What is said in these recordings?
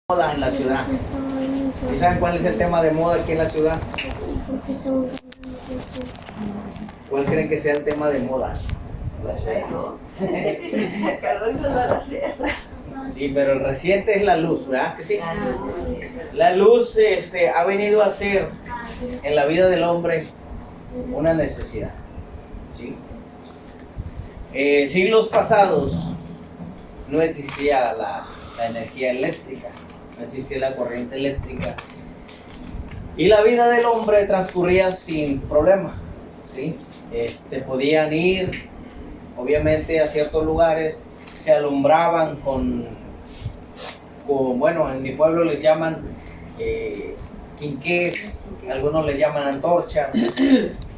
moda en la ciudad. ¿Y saben cuál es el tema de moda aquí en la ciudad? ¿Cuál creen que sea el tema de moda? El calor nos va a hacer. Sí, pero el reciente es la luz, ¿verdad? Que sí. La luz ha venido a ser en la vida del hombre una necesidad. ¿Sí? Siglos pasados no existía la energía eléctrica, no existía la corriente eléctrica. Y la vida del hombre transcurría sin problema, ¿sí? Podían ir, obviamente, a ciertos lugares, se alumbraban bueno, en mi pueblo les llaman quinqués, algunos les llaman antorchas,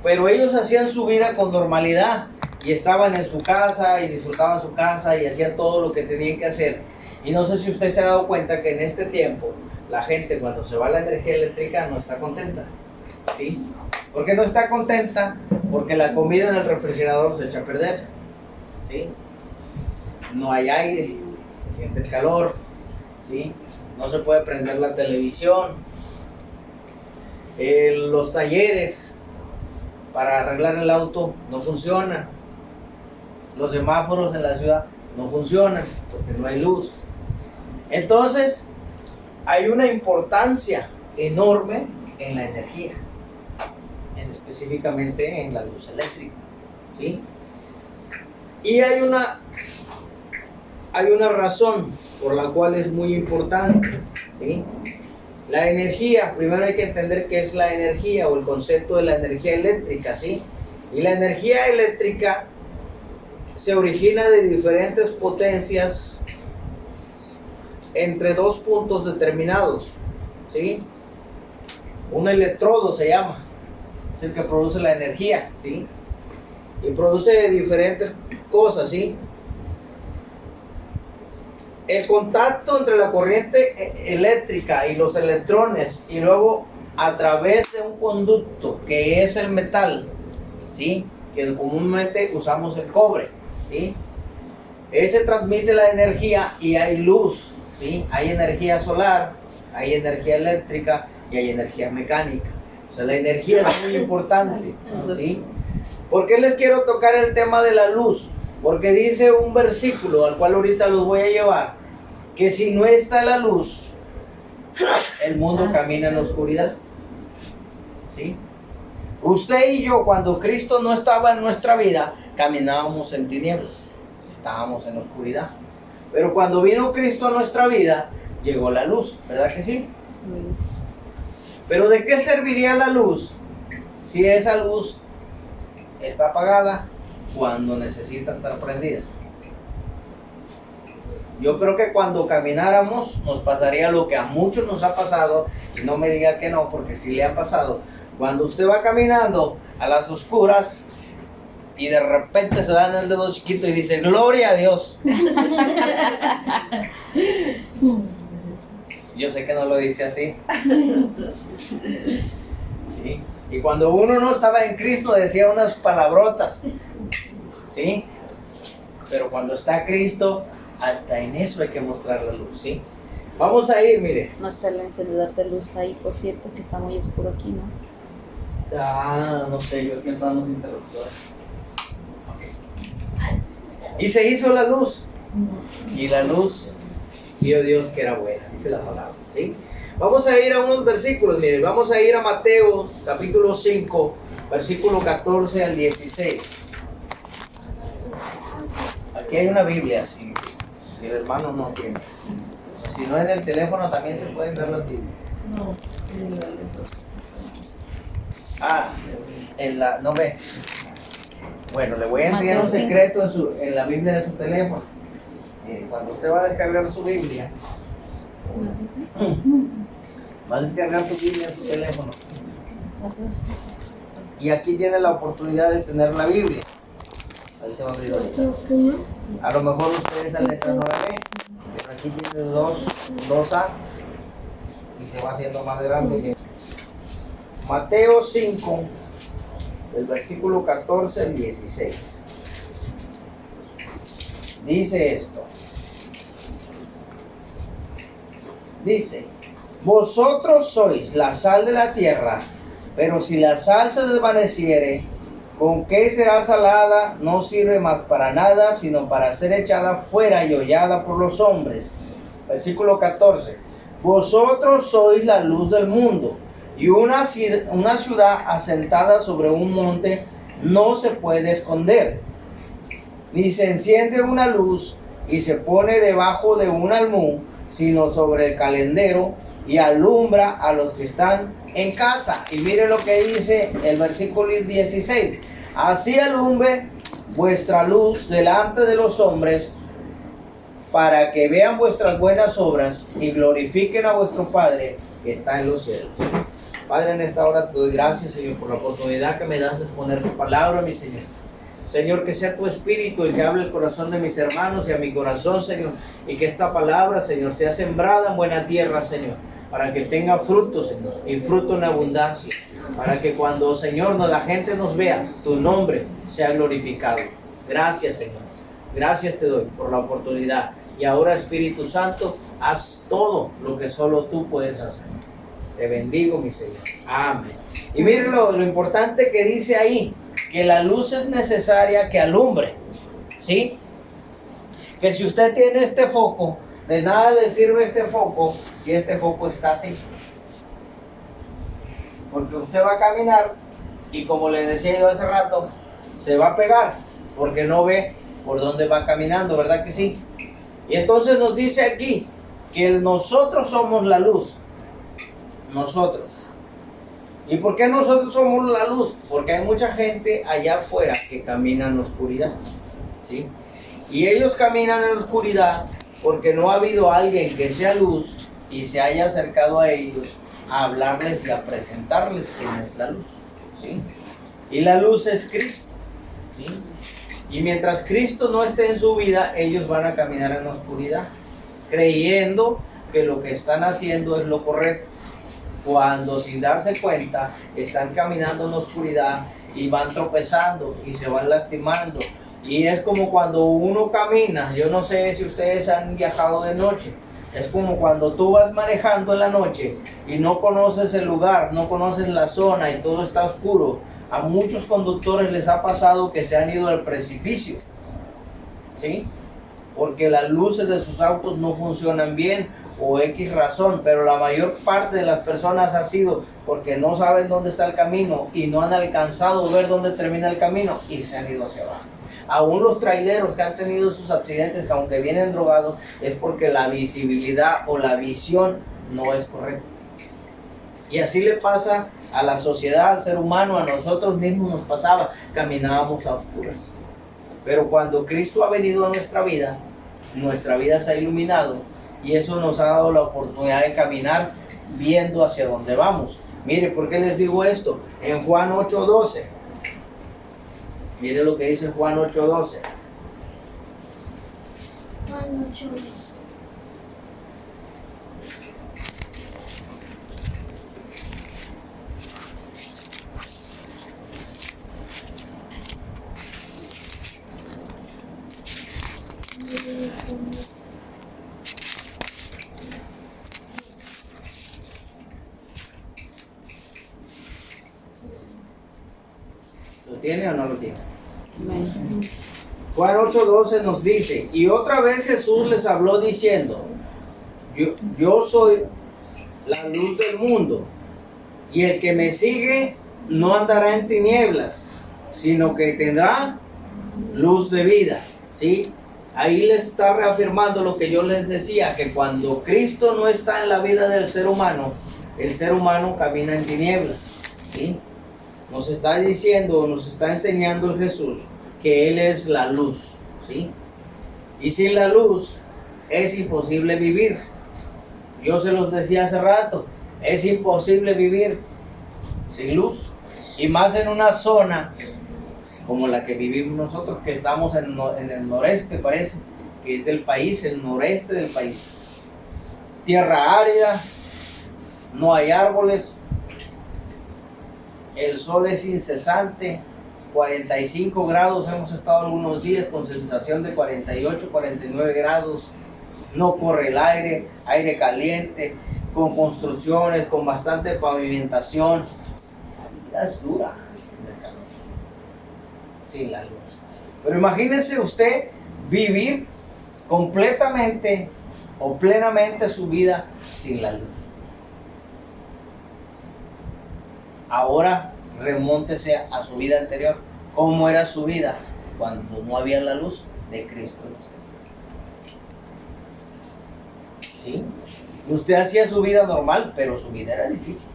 pero ellos hacían su vida con normalidad y estaban en su casa y disfrutaban su casa y hacían todo lo que tenían que hacer. Y no sé si usted se ha dado cuenta que en este tiempo la gente, cuando se va la energía eléctrica, no está contenta, ¿sí? ¿Por qué no está contenta? Porque la comida en el refrigerador se echa a perder, ¿sí? No hay aire, se siente el calor, ¿sí? No se puede prender la televisión. Los talleres para arreglar el auto no funcionan. Los semáforos en la ciudad no funcionan porque no hay luz. Entonces, hay una importancia enorme en la energía, específicamente en la luz eléctrica, ¿sí? Y hay una razón por la cual es muy importante, ¿sí? La energía, primero hay que entender qué es la energía o el concepto de la energía eléctrica, ¿sí? Y la energía eléctrica se origina de diferentes potencias entre dos puntos determinados, ¿sí? Un electrodo se llama, es el que produce la energía, ¿sí? Y produce diferentes cosas, ¿sí? El contacto entre la corriente eléctrica y los electrones y luego a través de un conducto que es el metal, ¿sí? Que comúnmente usamos el cobre, ¿sí? Ese transmite la energía y hay luz, ¿sí? Hay energía solar, hay energía eléctrica y hay energía mecánica. O sea, la energía es muy importante, ¿sí? ¿Por qué les quiero tocar el tema de la luz? Porque dice un versículo al cual ahorita los voy a llevar, que si no está la luz, el mundo camina en la oscuridad, ¿sí? Usted y yo, cuando Cristo no estaba en nuestra vida, caminábamos en tinieblas, estábamos en la oscuridad. Pero cuando vino Cristo a nuestra vida, llegó la luz, ¿verdad que sí? Pero ¿de qué serviría la luz si esa luz está apagada cuando necesita estar prendida? Yo creo que cuando camináramos nos pasaría lo que a muchos nos ha pasado, y no me diga que no, porque sí le ha pasado. Cuando usted va caminando a las oscuras y de repente se dan el dedo chiquito y dice, ¡gloria a Dios! Yo sé que no lo dice así. ¿Sí? Y cuando uno no estaba en Cristo decía unas palabrotas, ¿sí? Pero cuando está Cristo, hasta en eso hay que mostrar la luz, ¿sí? Vamos a ir, mire. No está el encendedor de luz ahí, por cierto, que está muy oscuro aquí, ¿no? No sé, yo aquí están los interruptores. Okay. Y se hizo la luz. Y la luz vio Dios que era buena, dice la palabra, ¿sí? Vamos a ir a unos versículos, mire. Vamos a ir a Mateo, capítulo 5, versículo 14 al 16. Aquí hay una Biblia, si el hermano no tiene. Si no, en el teléfono también se pueden ver las Biblias. No. No ve. Bueno, le voy a enseñar un secreto en la Biblia de su teléfono. Cuando usted va a descargar su Biblia, va a descargar su Biblia en su teléfono. Y aquí tiene la oportunidad de tener la Biblia. Ahí se va a abrir ahorita. A lo mejor usted esa letra no la ve, pero aquí tiene 2A y se va haciendo más grande. Mateo 5, del versículo 14 al 16. Dice esto: Dice, vosotros sois la sal de la tierra, pero si la sal se desvaneciere, ¿con qué será salada? No sirve más para nada, sino para ser echada fuera y hollada por los hombres. Versículo 14. Vosotros sois la luz del mundo, y una ciudad asentada sobre un monte no se puede esconder. Ni se enciende una luz y se pone debajo de un almud, sino sobre el calendero, y alumbra a los que están en casa. Y mire lo que dice el versículo 16. Así alumbre vuestra luz delante de los hombres, para que vean vuestras buenas obras y glorifiquen a vuestro Padre que está en los cielos. Padre, en esta hora te doy gracias, Señor, por la oportunidad que me das de exponer tu palabra, mi Señor. Señor, que sea tu espíritu el que hable el corazón de mis hermanos y a mi corazón, Señor, y que esta palabra, Señor, sea sembrada en buena tierra, Señor, para que tenga fruto, Señor, y fruto en abundancia, para que cuando, Señor, la gente nos vea, tu nombre sea glorificado. Gracias, Señor. Gracias te doy por la oportunidad. Y ahora, Espíritu Santo, haz todo lo que solo tú puedes hacer. Te bendigo, mi Señor. Amén. Y miren lo importante que dice ahí, que la luz es necesaria que alumbre. ¿Sí? Que si usted tiene este foco, de nada le sirve este foco si este foco está así. Porque usted va a caminar y, como le decía yo hace rato, se va a pegar porque no ve por dónde va caminando, ¿verdad que sí? Y entonces nos dice aquí que nosotros somos la luz. Nosotros. ¿Y por qué nosotros somos la luz? Porque hay mucha gente allá afuera que camina en la oscuridad, ¿sí? Y ellos caminan en la oscuridad porque no ha habido alguien que sea luz y se haya acercado a ellos a hablarles y a presentarles quién es la luz, ¿sí? Y la luz es Cristo, ¿sí? Y mientras Cristo no esté en su vida, ellos van a caminar en la oscuridad, creyendo que lo que están haciendo es lo correcto, cuando sin darse cuenta están caminando en la oscuridad y van tropezando y se van lastimando. Y es como cuando uno camina, yo no sé si ustedes han viajado de noche, es como cuando tú vas manejando en la noche y no conoces el lugar, no conoces la zona y todo está oscuro. A muchos conductores les ha pasado que se han ido al precipicio, ¿sí? Porque las luces de sus autos no funcionan bien o X razón, pero la mayor parte de las personas ha sido porque no saben dónde está el camino y no han alcanzado a ver dónde termina el camino y se han ido hacia abajo. Aún los traileros que han tenido sus accidentes, que aunque vienen drogados, es porque la visibilidad o la visión no es correcta. Y así le pasa a la sociedad, al ser humano, a nosotros mismos nos pasaba, caminábamos a oscuras. Pero cuando Cristo ha venido a nuestra vida se ha iluminado y eso nos ha dado la oportunidad de caminar viendo hacia dónde vamos. Mire, ¿por qué les digo esto? En Juan 8:12. Mire lo que dice Juan 8:12. Juan 8:12. ¿Lo tiene o no lo tiene? Amén. Juan 8:12 nos dice, y otra vez Jesús les habló diciendo, yo soy la luz del mundo, y el que me sigue no andará en tinieblas, sino que tendrá luz de vida, ¿sí? Ahí les está reafirmando lo que yo les decía, que cuando Cristo no está en la vida del ser humano, el ser humano camina en tinieblas, ¿sí? Nos está diciendo, nos está enseñando el Jesús que Él es la luz, ¿sí? Y sin la luz es imposible vivir. Yo se los decía hace rato, es imposible vivir sin luz. Y más en una zona como la que vivimos nosotros, que estamos en el noreste, parece, que es del país, el noreste del país. Tierra árida, no hay árboles, el sol es incesante, 45 grados, hemos estado algunos días con sensación de 48, 49 grados, no corre el aire, aire caliente, con construcciones, con bastante pavimentación. La vida es dura en el calor, sin la luz. Pero imagínese usted vivir completamente o plenamente su vida sin la luz. Ahora remóntese a su vida anterior. ¿Cómo era su vida cuando no había la luz de Cristo en usted? ¿Sí? Usted hacía su vida normal, pero su vida era difícil.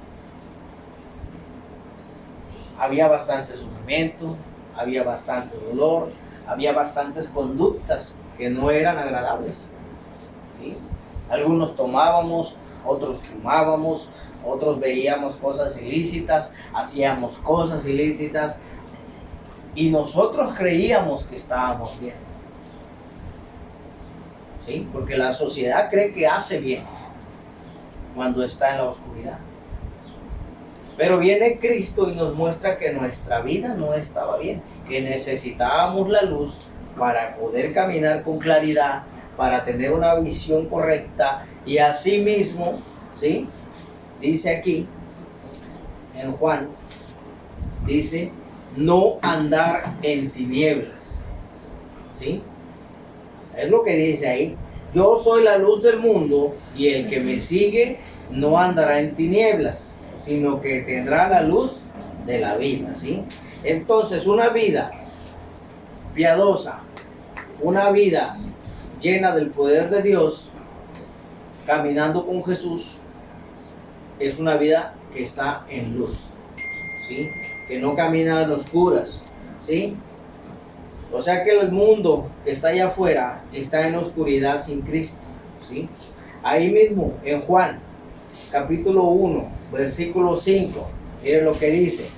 Había bastante sufrimiento, había bastante dolor, había bastantes conductas que no eran agradables. ¿Sí? Algunos tomábamos, otros fumábamos, otros veíamos cosas ilícitas, hacíamos cosas ilícitas y nosotros creíamos que estábamos bien. ¿Sí? Porque la sociedad cree que hace bien cuando está en la oscuridad. Pero viene Cristo y nos muestra que nuestra vida no estaba bien, que necesitábamos la luz para poder caminar con claridad, para tener una visión correcta y así mismo, ¿sí? Dice aquí en Juan, dice, no andar en tinieblas, ¿sí? Es lo que dice ahí. Yo soy la luz del mundo y el que me sigue no andará en tinieblas, sino que tendrá la luz de la vida, ¿sí? Entonces, una vida piadosa, una vida llena del poder de Dios, caminando con Jesús, es una vida que está en luz, ¿sí? Que no camina en oscuras, ¿sí? O sea que el mundo que está allá afuera está en oscuridad sin Cristo, ¿sí? Ahí mismo en Juan, capítulo 1, versículo 5, miren lo que dice.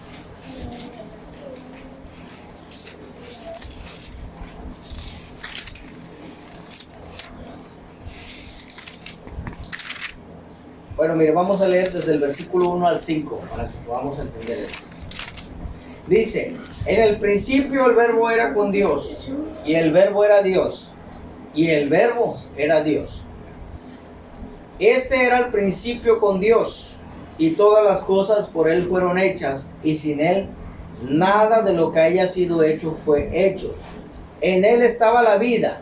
Bueno, mire, vamos a leer desde el versículo 1 al 5 para que podamos entender esto. Dice, en el principio el verbo era con Dios, y el verbo era Dios, y el verbo era Dios. Este era el principio con Dios, y todas las cosas por Él fueron hechas, y sin Él nada de lo que haya sido hecho fue hecho. En Él estaba la vida,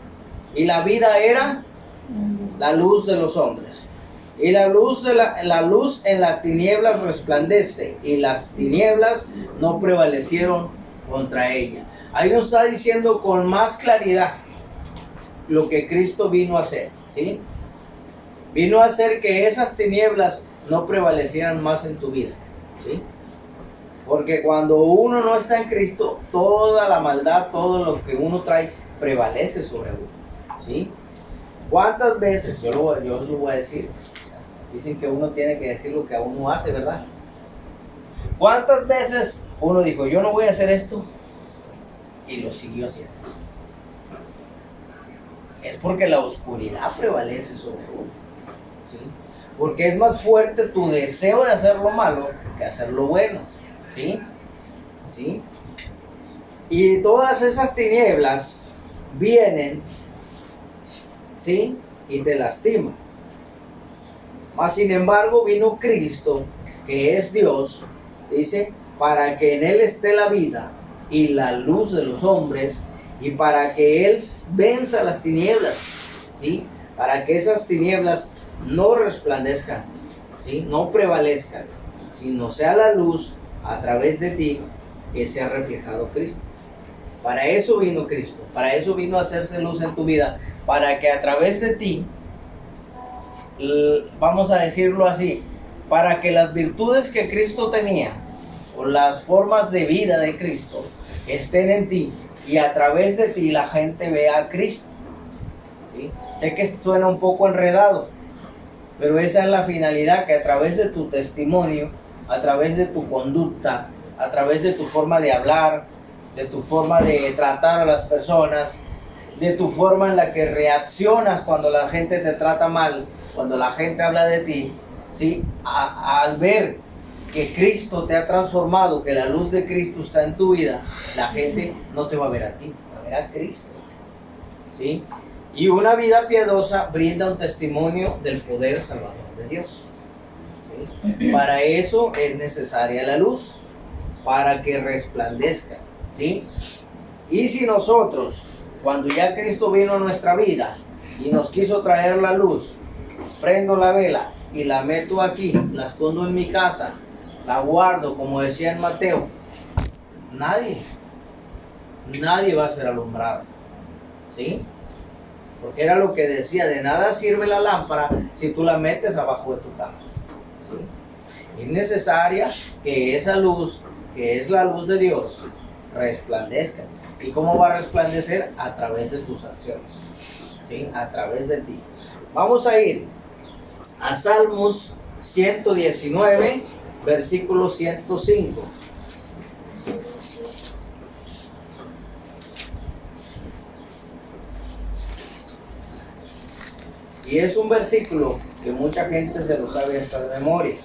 y la vida era la luz de los hombres. Y la luz en las tinieblas resplandece, y las tinieblas no prevalecieron contra ella. Ahí nos está diciendo con más claridad lo que Cristo vino a hacer, ¿sí? Vino a hacer que esas tinieblas no prevalecieran más en tu vida, ¿sí? Porque cuando uno no está en Cristo, toda la maldad, todo lo que uno trae, prevalece sobre uno, ¿sí? ¿Cuántas veces? Yo os lo voy a decir. Dicen que uno tiene que decir lo que a uno hace, ¿verdad? ¿Cuántas veces uno dijo, yo no voy a hacer esto? Y lo siguió haciendo. Es porque la oscuridad prevalece sobre uno, ¿sí? Porque es más fuerte tu deseo de hacer lo malo que hacer lo bueno, ¿sí? ¿Sí? Y todas esas tinieblas vienen, ¿sí? Y te lastiman. Mas sin embargo vino Cristo, que es Dios, dice, para que en Él esté la vida y la luz de los hombres, y para que Él venza las tinieblas, ¿sí? Para que esas tinieblas no resplandezcan, ¿sí? No prevalezcan, sino sea la luz a través de ti que sea reflejado Cristo. Para eso vino Cristo, para eso vino a hacerse luz en tu vida, para que a través de ti, vamos a decirlo así, para que las virtudes que Cristo tenía o las formas de vida de Cristo estén en ti y a través de ti la gente vea a Cristo, ¿sí? Sé que suena un poco enredado, pero esa es la finalidad, que a través de tu testimonio, a través de tu conducta, a través de tu forma de hablar, de tu forma de tratar a las personas, de tu forma en la que reaccionas cuando la gente te trata mal, cuando la gente habla de ti, ¿sí? Al ver que Cristo te ha transformado, que la luz de Cristo está en tu vida, la gente no te va a ver a ti, va a ver a Cristo, ¿sí? Y una vida piadosa brinda un testimonio del poder salvador de Dios. ¿Sí? Para eso es necesaria la luz, para que resplandezca. ¿Sí? Y si nosotros, cuando ya Cristo vino a nuestra vida y nos quiso traer la luz, prendo la vela y la meto aquí, la escondo en mi casa, la guardo, como decía en Mateo, nadie va a ser alumbrado. ¿Sí? Porque era lo que decía, de nada sirve la lámpara si tú la metes abajo de tu cama. ¿Sí? Es necesaria que esa luz, que es la luz de Dios, resplandezca. ¿Y cómo va a resplandecer? A través de tus acciones. ¿Sí? A través de ti. Vamos a ir a Salmos 119, versículo 105. Y es un versículo que mucha gente se lo sabe hasta de memoria.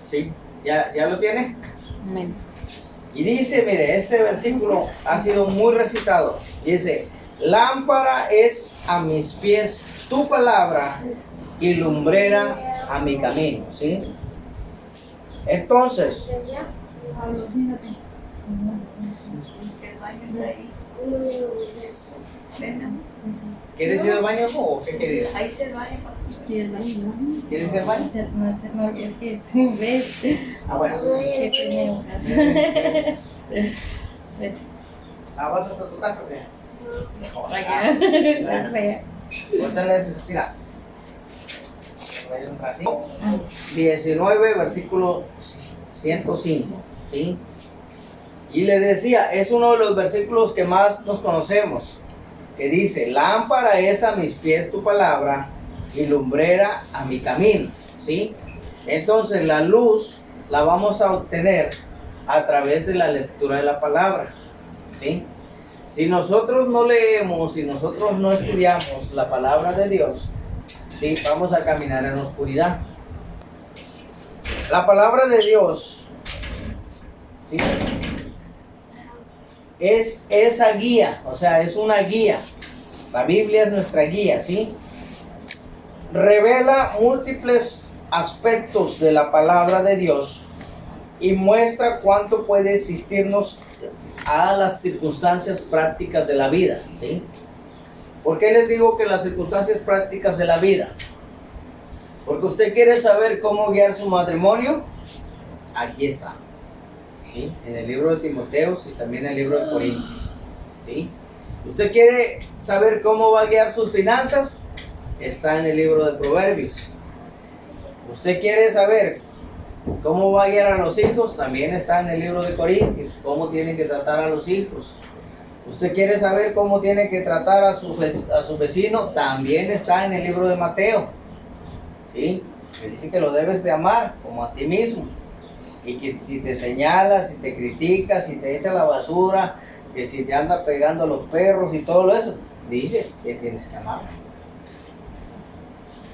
¿Sí? ¿Ya lo tiene? Amén. Y dice, mire, este versículo ha sido muy recitado. Dice, lámpara es a mis pies tu palabra y lumbrera a mi camino. ¿Sí? Entonces, ¿quieres ir al baño o qué quieres? Ahí te baño. ¿Quieres ir al baño? No, es que ves Ah, bueno. que tenemos. ¿Vas hasta tu casa o qué? Vaya. Vaya. Ahorita le dices, mira. 19, versículo 105. ¿Sí? Y le decía, es uno de los versículos que más nos conocemos, que dice, lámpara es a mis pies tu palabra y lumbrera a mi camino. ¿Sí? Entonces la luz la vamos a obtener a través de la lectura de la palabra. ¿Sí? Si nosotros no leemos, si nosotros no estudiamos la palabra de Dios, ¿sí? Vamos a caminar en la oscuridad. La palabra de Dios, ¿sí? Es esa guía, o sea, es una guía. La Biblia es nuestra guía, ¿sí? Revela múltiples aspectos de la palabra de Dios y muestra cuánto puede existirnos a las circunstancias prácticas de la vida, ¿sí? ¿Por qué les digo que las circunstancias prácticas de la vida? Porque usted quiere saber cómo guiar su matrimonio, aquí está, ¿sí? En el libro de Timoteos y también en el libro de Corintios, ¿sí? ¿Usted quiere saber cómo va a guiar sus finanzas? Está en el libro de Proverbios. ¿Usted quiere saber cómo va a guiar a los hijos? También está en el libro de Corintios, cómo tiene que tratar a los hijos. ¿Usted quiere saber cómo tiene que tratar a su vecino? También está en el libro de Mateo, ¿sí? Que dice que lo debes de amar como a ti mismo. Y que si te señala, si te critica, si te echa la basura, que si te anda pegando a los perros y todo eso, dice que tienes que amarlo.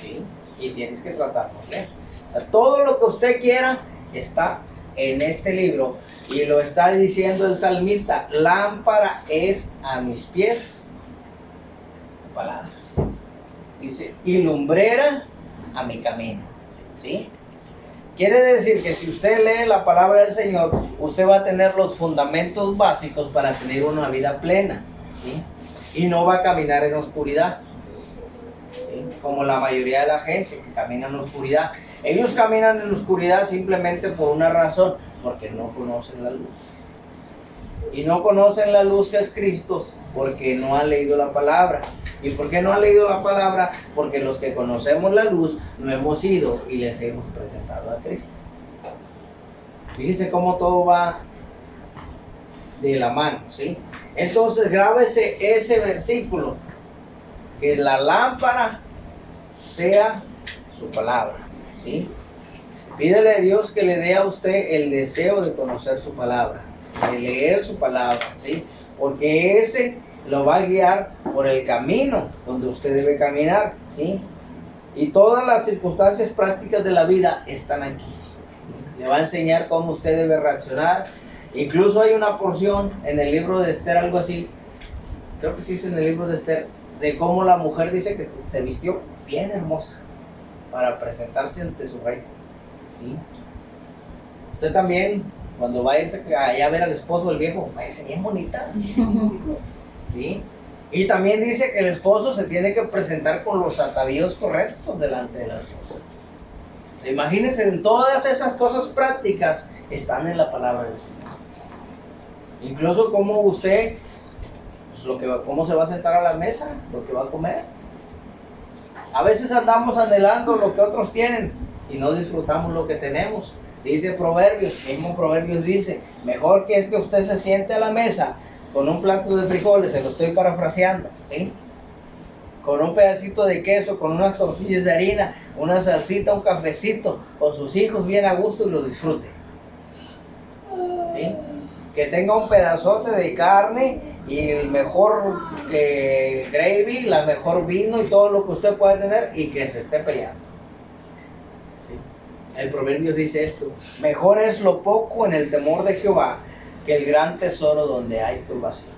¿Sí? Y tienes que tratarnos bien. O sea, todo lo que usted quiera está en este libro y lo está diciendo el salmista: lámpara es a mis pies tu palabra, dice, y lumbrera a mi camino. ¿Sí? Quiere decir que si usted lee la palabra del Señor, usted va a tener los fundamentos básicos para tener una vida plena, ¿sí? Y no va a caminar en oscuridad, ¿sí? Como la mayoría de la gente que camina en la oscuridad. Ellos caminan en la oscuridad simplemente por una razón, porque no conocen la luz. Y no conocen la luz que es Cristo porque no han leído la palabra. ¿Y por qué no han leído la palabra? Porque los que conocemos la luz no hemos ido y les hemos presentado a Cristo. Fíjense cómo todo va de la mano, ¿sí? Entonces grábese ese versículo, que la lámpara sea su palabra, ¿sí? Pídele a Dios que le dé a usted el deseo de conocer su palabra, de leer su palabra, ¿sí? Porque ese lo va a guiar por el camino donde usted debe caminar, ¿sí? Y todas las circunstancias prácticas de la vida están aquí, ¿sí? Le va a enseñar cómo usted debe reaccionar. Incluso hay una porción en el libro de Esther, algo así, creo que sí es en el libro de Esther, de cómo la mujer dice que se vistió bien hermosa para presentarse ante su rey, ¿sí? Usted también, cuando vaya allá a ver al esposo del viejo, váyase bien bonita, ¿sí? Y también dice que el esposo se tiene que presentar con los atavíos correctos delante de la esposa. Imagínense, en todas esas cosas prácticas están en la palabra del Señor. Incluso cómo usted, pues cómo se va a sentar a la mesa, lo que va a comer. A veces andamos anhelando lo que otros tienen y no disfrutamos lo que tenemos. Dice Proverbios, mismo Proverbios dice, mejor que es que usted se siente a la mesa con un plato de frijoles, se lo estoy parafraseando, ¿sí? Con un pedacito de queso, con unas tortillas de harina, una salsita, un cafecito, con sus hijos bien a gusto y lo disfrute, ¿sí? Que tenga un pedazote de carne y el mejor gravy, la mejor vino y todo lo que usted pueda tener y que se esté peleando, ¿sí? El Proverbios dice esto, mejor es lo poco en el temor de Jehová que el gran tesoro donde hay turbación.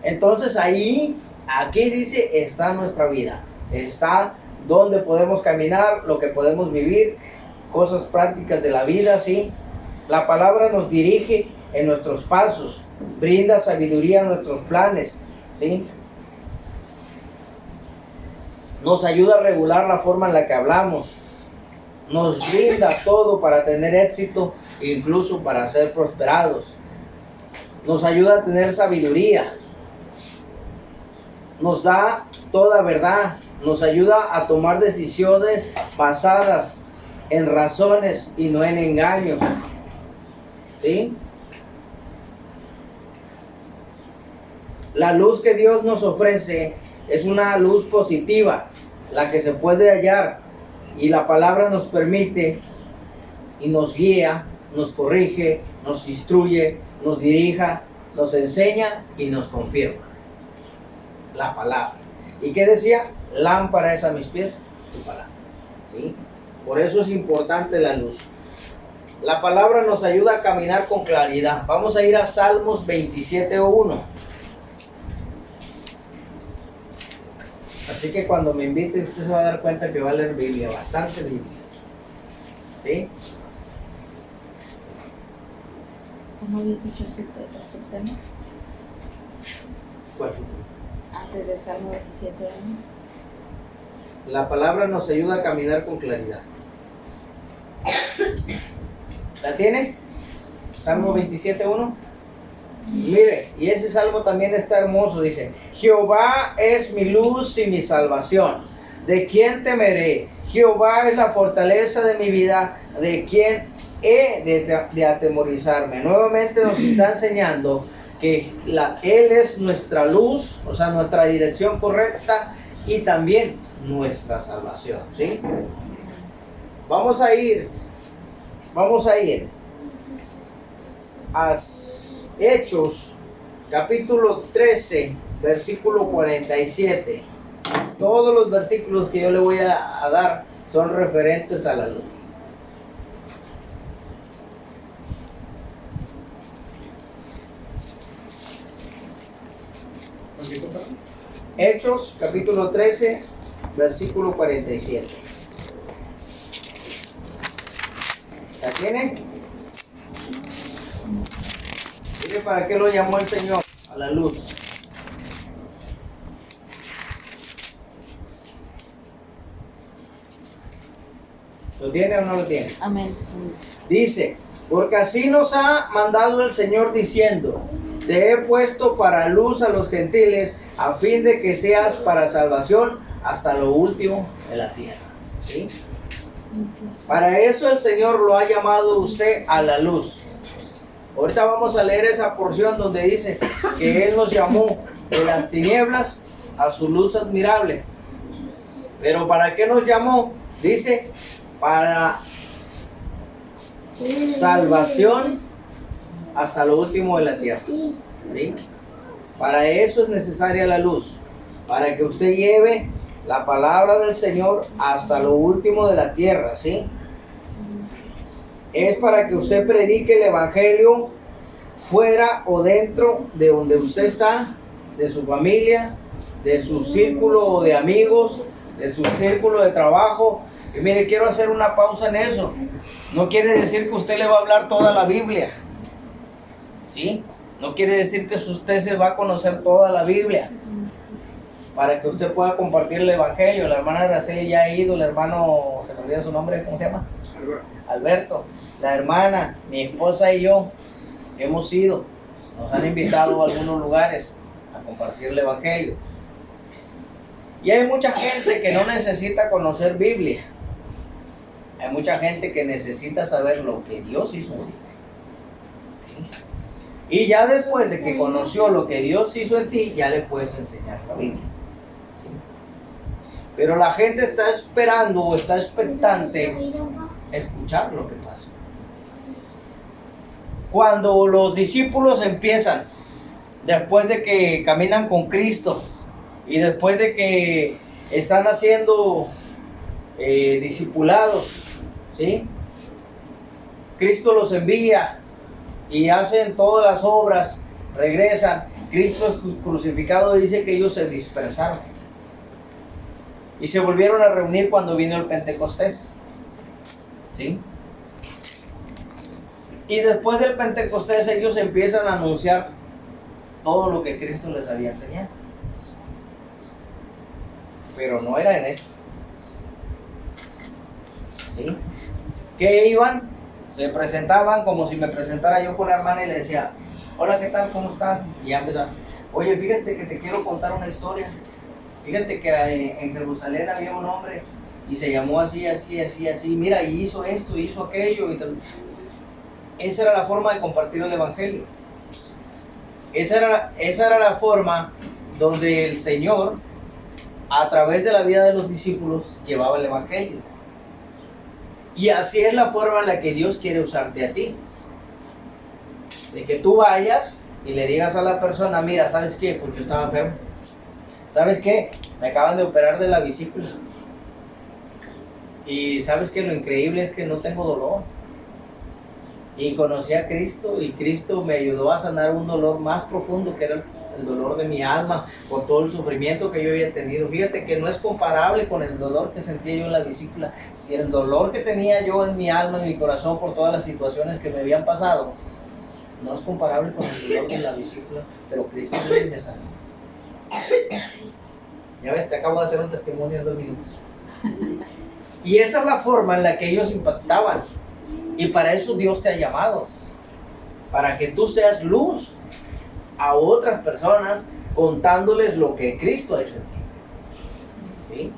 Entonces aquí dice, está nuestra vida, está donde podemos caminar, lo que podemos vivir, cosas prácticas de la vida, ¿sí? La palabra nos dirige en nuestros pasos, brinda sabiduría a nuestros planes, ¿sí? Nos ayuda a regular la forma en la que hablamos, nos brinda todo para tener éxito, incluso para ser prosperados. Nos ayuda a tener sabiduría, nos da toda verdad, nos ayuda a tomar decisiones basadas en razones y no en engaños, ¿sí? La luz que Dios nos ofrece es una luz positiva, la que se puede hallar, y la palabra nos permite y nos guía, nos corrige, nos instruye, nos dirija, nos enseña y nos confirma. La palabra. ¿Y qué decía? Lámpara es a mis pies tu palabra, ¿sí? Por eso es importante la luz. La palabra nos ayuda a caminar con claridad. Vamos a ir a Salmos 27:1. Así que cuando me invite usted se va a dar cuenta que va a leer Biblia, bastante Biblia, ¿sí? ¿Cómo habías dicho su tema? ¿Cuál? Antes del Salmo 27, ¿no? La palabra nos ayuda a caminar con claridad. ¿La tiene? Salmo 27:1. Mire, y ese salmo también está hermoso, dice, Jehová es mi luz y mi salvación, ¿de quién temeré? Jehová es la fortaleza de mi vida, ¿de quién he de atemorizarme? Nuevamente nos está enseñando que Él es nuestra luz, o sea, nuestra dirección correcta y también nuestra salvación, ¿sí? Vamos a ir a Hechos, capítulo 13, versículo 47. Todos los versículos que yo le voy a dar son referentes a la luz. Hechos, capítulo 13, versículo 47. ¿La tiene? Mire para qué lo llamó el Señor a la luz. ¿Lo tiene o no lo tiene? Amén. Dice, porque así nos ha mandado el Señor diciendo, te he puesto para luz a los gentiles, a fin de que seas para salvación hasta lo último de la tierra. ¿Sí? Para eso el Señor lo ha llamado usted a la luz. Ahorita vamos a leer esa porción donde dice que Él nos llamó de las tinieblas a su luz admirable. Pero ¿para qué nos llamó? Dice, para salvación hasta lo último de la tierra. ¿Sí? Para eso es necesaria la luz, para que usted lleve la palabra del Señor hasta lo último de la tierra, ¿sí? Es para que usted predique el evangelio fuera o dentro de donde usted está, de su familia, de su círculo de amigos, de su círculo de trabajo. Y mire, quiero hacer una pausa en eso. No quiere decir que usted le va a hablar toda la Biblia, ¿sí? No quiere decir que usted se va a conocer toda la Biblia, para que usted pueda compartir el evangelio. La hermana Araceli ya ha ido, el hermano, se me olvida su nombre, ¿cómo se llama? Alberto. La hermana, mi esposa y yo hemos ido, nos han invitado a algunos lugares a compartir el evangelio. Y hay mucha gente que no necesita conocer Biblia. Hay mucha gente que necesita saber lo que Dios hizo en ti. Y ya después de que conoció lo que Dios hizo en ti, ya le puedes enseñar la Biblia. Pero la gente está esperando o está expectante escuchar lo que pasa. Cuando los discípulos empiezan, después de que caminan con Cristo y después de que están haciendo discipulados, ¿sí? Cristo los envía y hacen todas las obras, regresan. Cristo crucificado dice que ellos se dispersaron y se volvieron a reunir cuando vino el Pentecostés, ¿sí? Y después del Pentecostés ellos empiezan a anunciar todo lo que Cristo les había enseñado. Pero no era en esto, ¿sí? Que iban, se presentaban como si me presentara yo con la hermana y le decía, hola, ¿qué tal? ¿Cómo estás? Y ya empezaron, oye, fíjate que te quiero contar una historia. Fíjate que en Jerusalén había un hombre y se llamó así, así, así, así. Mira, y hizo esto, hizo aquello. Esa era la forma de compartir el evangelio. Esa era la forma donde el Señor, a través de la vida de los discípulos, llevaba el evangelio. Y así es la forma en la que Dios quiere usarte a ti. De que tú vayas y le digas a la persona, mira, ¿sabes qué? Pues yo estaba enfermo. ¿Sabes qué? Me acaban de operar de la vesícula. Y ¿sabes qué? Lo increíble es que no tengo dolor. Y conocí a Cristo y Cristo me ayudó a sanar un dolor más profundo, que era el dolor de mi alma por todo el sufrimiento que yo había tenido. Fíjate que no es comparable con el dolor que sentía yo en la vesícula. Si el dolor que tenía yo en mi alma, en mi corazón, por todas las situaciones que me habían pasado, no es comparable con el dolor de la vesícula, pero Cristo me sanó. Ya ves, te acabo de hacer un testimonio en 2 minutos. Y esa es la forma en la que ellos impactaban. Y para eso Dios te ha llamado, para que tú seas luz a otras personas contándoles lo que Cristo ha hecho en ti, ¿sí?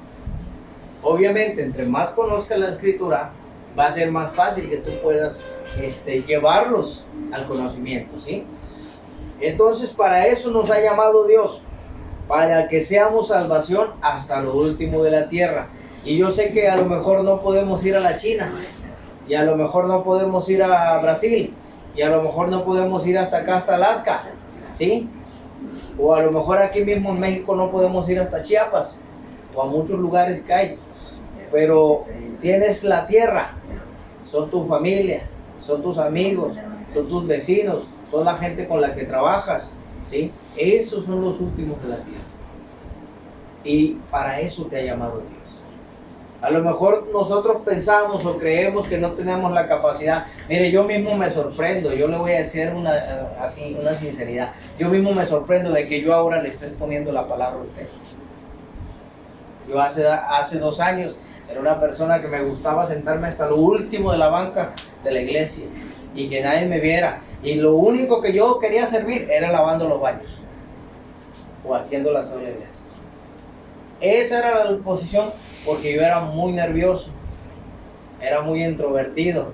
Obviamente, entre más conozcas la Escritura, va a ser más fácil que tú puedas llevarlos al conocimiento, ¿sí? Entonces, para eso nos ha llamado Dios, para que seamos salvación hasta lo último de la tierra. Y yo sé que a lo mejor no podemos ir a la China, y a lo mejor no podemos ir a Brasil, y a lo mejor no podemos ir hasta acá, hasta Alaska, ¿sí? O a lo mejor aquí mismo en México no podemos ir hasta Chiapas, o a muchos lugares que hay. Pero tienes la tierra, son tu familia, son tus amigos, son tus vecinos, son la gente con la que trabajas, ¿sí? Esos son los últimos de la tierra. Y para eso te ha llamado Dios. A lo mejor nosotros pensamos o creemos que no tenemos la capacidad. Mire, yo mismo me sorprendo, yo le voy a decir una sinceridad. Yo mismo me sorprendo de que yo ahora le esté exponiendo la palabra a usted. Yo hace 2 años era una persona que me gustaba sentarme hasta lo último de la banca de la iglesia y que nadie me viera. Y lo único que yo quería servir era lavando los baños o haciendo la sola iglesia. Esa era la posición, porque yo era muy nervioso, era muy introvertido,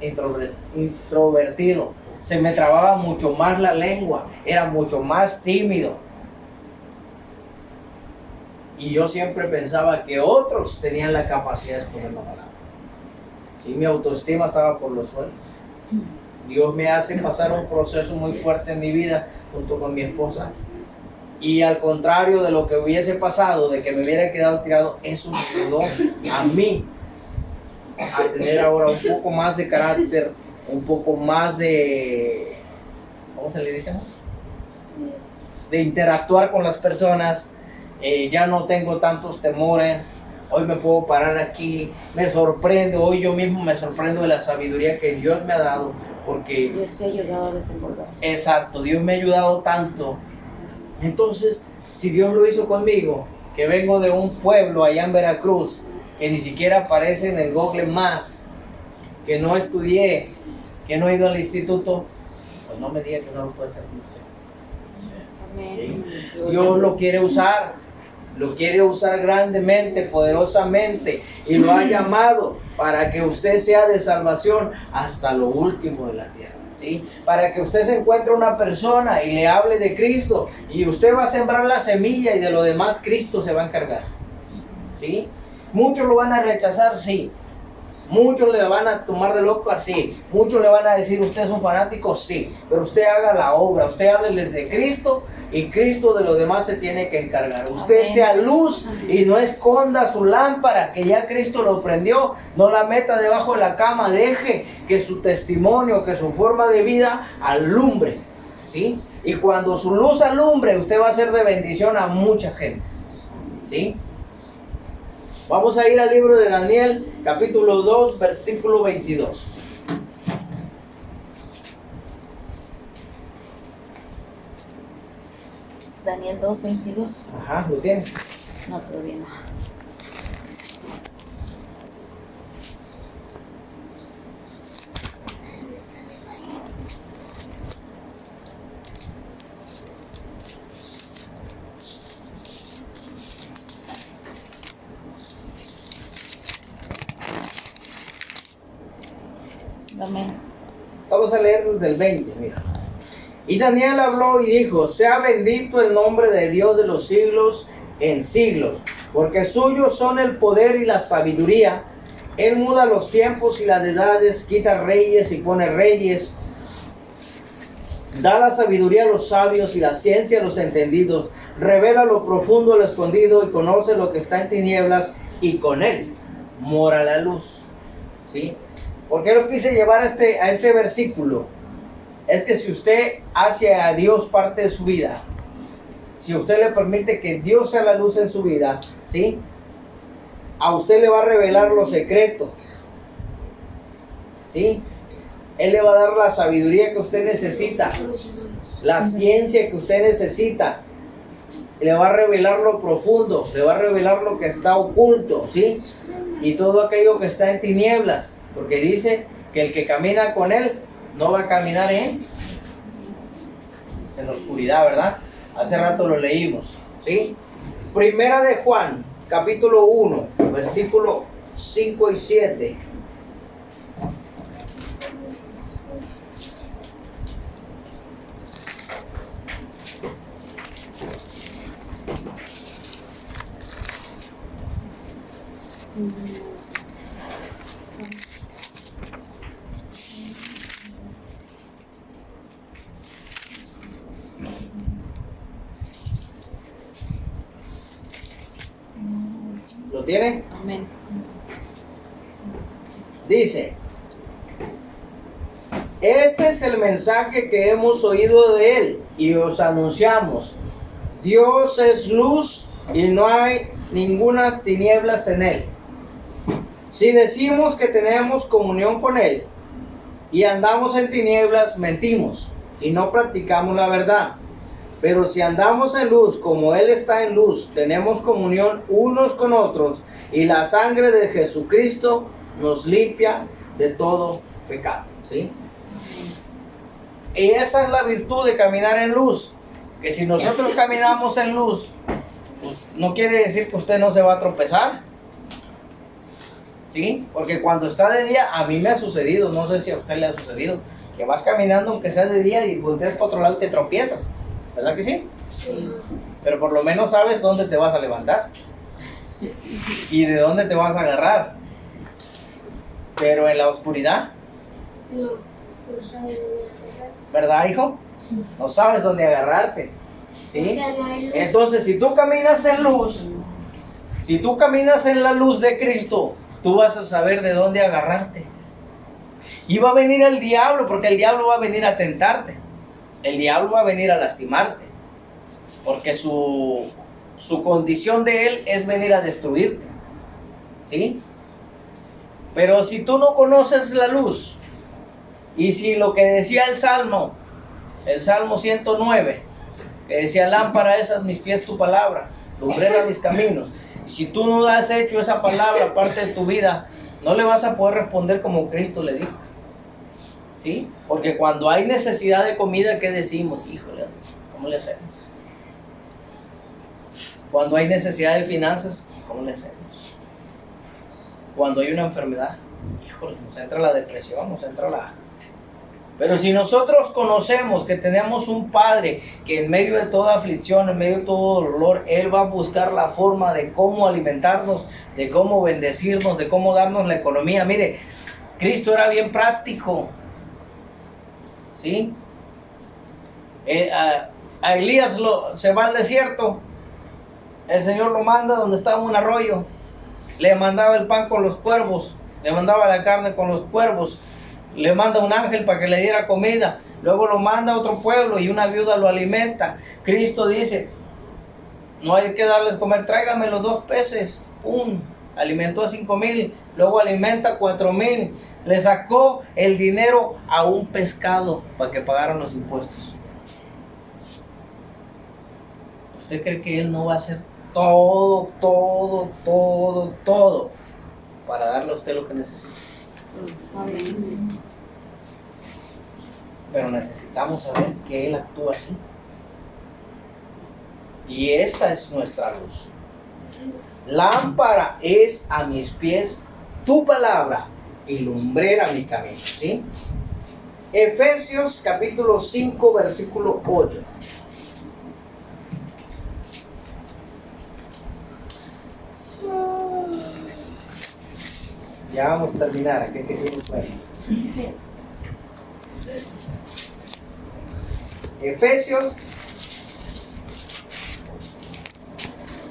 introvertido, se me trababa mucho más la lengua, era mucho más tímido. Y yo siempre pensaba que otros tenían la capacidad de exponer la palabra. Sí, mi autoestima estaba por los suelos. Dios me hace pasar un proceso muy fuerte en mi vida junto con mi esposa. Y al contrario de lo que hubiese pasado, de que me hubiera quedado tirado, eso me ayudó a mí a tener ahora un poco más de carácter, un poco más de, ¿cómo se le dice? De interactuar con las personas. Ya no tengo tantos temores. Hoy me puedo parar aquí, me sorprendo, hoy yo mismo me sorprendo de la sabiduría que Dios me ha dado, porque Dios te ha ayudado a desenvolver. exacto, Dios me ha ayudado tanto. Entonces, si Dios lo hizo conmigo, que vengo de un pueblo allá en Veracruz, que ni siquiera aparece en el Google Maps, que no estudié, que no he ido al instituto, pues no me diga que no lo puede hacer con usted. Amén. ¿Sí? Dios lo quiere usar grandemente, poderosamente, y lo ha llamado para que usted sea de salvación hasta lo último de la tierra. ¿Sí? Para que usted se encuentre una persona y le hable de Cristo, y usted va a sembrar la semilla y de lo demás Cristo se va a encargar. ¿Sí? Muchos lo van a rechazar, sí. Muchos le van a tomar de loco, así. Muchos le van a decir, usted es un fanático, sí. Pero usted haga la obra, usted hábleles de Cristo, y Cristo de lo demás se tiene que encargar. Usted Amén. sea luz y no esconda su lámpara, que ya Cristo lo prendió. No la meta debajo de la cama, deje que su testimonio, que su forma de vida alumbre. ¿Sí? Y cuando su luz alumbre, usted va a ser de bendición a muchas gentes. ¿Sí? Vamos a ir al libro de Daniel, capítulo 2, versículo 22. Daniel 2:22. Ajá, ¿lo tienes? No, todavía no. Amén. Vamos a leer desde el 20, mira. Y Daniel habló y dijo, sea bendito el nombre de Dios de los siglos en siglos, porque suyos son el poder y la sabiduría. Él muda los tiempos y las edades, quita reyes y pone reyes. Da la sabiduría a los sabios y la ciencia a los entendidos. Revela lo profundo, lo escondido, y conoce lo que está en tinieblas, y con él mora la luz. ¿Sí? ¿Por qué lo quise llevar a este versículo? Es que si usted hace a Dios parte de su vida, si usted le permite que Dios sea la luz en su vida, ¿sí? A usted le va a revelar lo secreto, ¿sí? Él le va a dar la sabiduría que usted necesita, la ciencia que usted necesita. Le va a revelar lo profundo, le va a revelar lo que está oculto, ¿sí? Y todo aquello que está en tinieblas, porque dice que el que camina con él no va a caminar en la oscuridad, ¿verdad? Hace rato lo leímos, ¿sí? Primera de Juan, capítulo 1, versículo 5 y 7. ¿Lo tiene? Amén. Dice, este es el mensaje que hemos oído de él y os anunciamos. Dios es luz y no hay ningunas tinieblas en él. Si decimos que tenemos comunión con él y andamos en tinieblas, mentimos y no practicamos la verdad. Pero si andamos en luz, como él está en luz, tenemos comunión unos con otros, y la sangre de Jesucristo nos limpia de todo pecado. ¿Sí? Y esa es la virtud de caminar en luz. Que si nosotros caminamos en luz, pues no quiere decir que usted no se va a tropezar. ¿Sí? Porque cuando está de día, a mí me ha sucedido, no sé si a usted le ha sucedido, que vas caminando aunque sea de día y volteas para otro lado y te tropiezas. ¿Verdad que sí? Sí. Pero por lo menos sabes dónde te vas a levantar y de dónde te vas a agarrar. Pero en la oscuridad, No, no sabe dónde agarrar. ¿verdad, hijo? No sabes dónde agarrarte. ¿Sí? Porque no hay luz. Entonces, si tú caminas en luz, si tú caminas en la luz de Cristo, tú vas a saber de dónde agarrarte. Y va a venir el diablo, porque el diablo va a venir a tentarte. El diablo va a venir a lastimarte. Porque su condición de él es venir a destruirte. ¿Sí? Pero si tú no conoces la luz, y si lo que decía el Salmo 109, que decía, lámpara es a mis pies tu palabra, lumbrera mis caminos. Y si tú no has hecho esa palabra parte de tu vida, no le vas a poder responder como Cristo le dijo. ¿Sí? Porque cuando hay necesidad de comida, ¿qué decimos? Híjole, ¿cómo le hacemos? Cuando hay necesidad de finanzas, ¿cómo le hacemos? Cuando hay una enfermedad, híjole, nos entra la depresión, nos entra la... Pero si nosotros conocemos que tenemos un Padre que en medio de toda aflicción, en medio de todo dolor, Él va a buscar la forma de cómo alimentarnos, de cómo bendecirnos, de cómo darnos la economía. Mire, Cristo era bien práctico. ¿Sí? A Elías se va al desierto. El Señor lo manda donde estaba un arroyo. Le mandaba el pan con los cuervos. Le mandaba la carne con los cuervos. Le manda un ángel para que le diera comida. Luego lo manda a otro pueblo y una viuda lo alimenta. Cristo dice, no hay que darles comer, tráigame los 2 peces. Alimentó a 5,000. Luego alimenta a 4,000. Le sacó el dinero a un pescado para que pagaran los impuestos. ¿Usted cree que Él no va a hacer todo para darle a usted lo que necesita? Amén. Pero necesitamos saber que Él actúa así. Y esta es nuestra luz. Lámpara es a mis pies tu palabra y lumbrera mi camino. ¿Sí? Efesios capítulo 5 versículo 8. Ya vamos a terminar. ¿Qué queremos ver? Efesios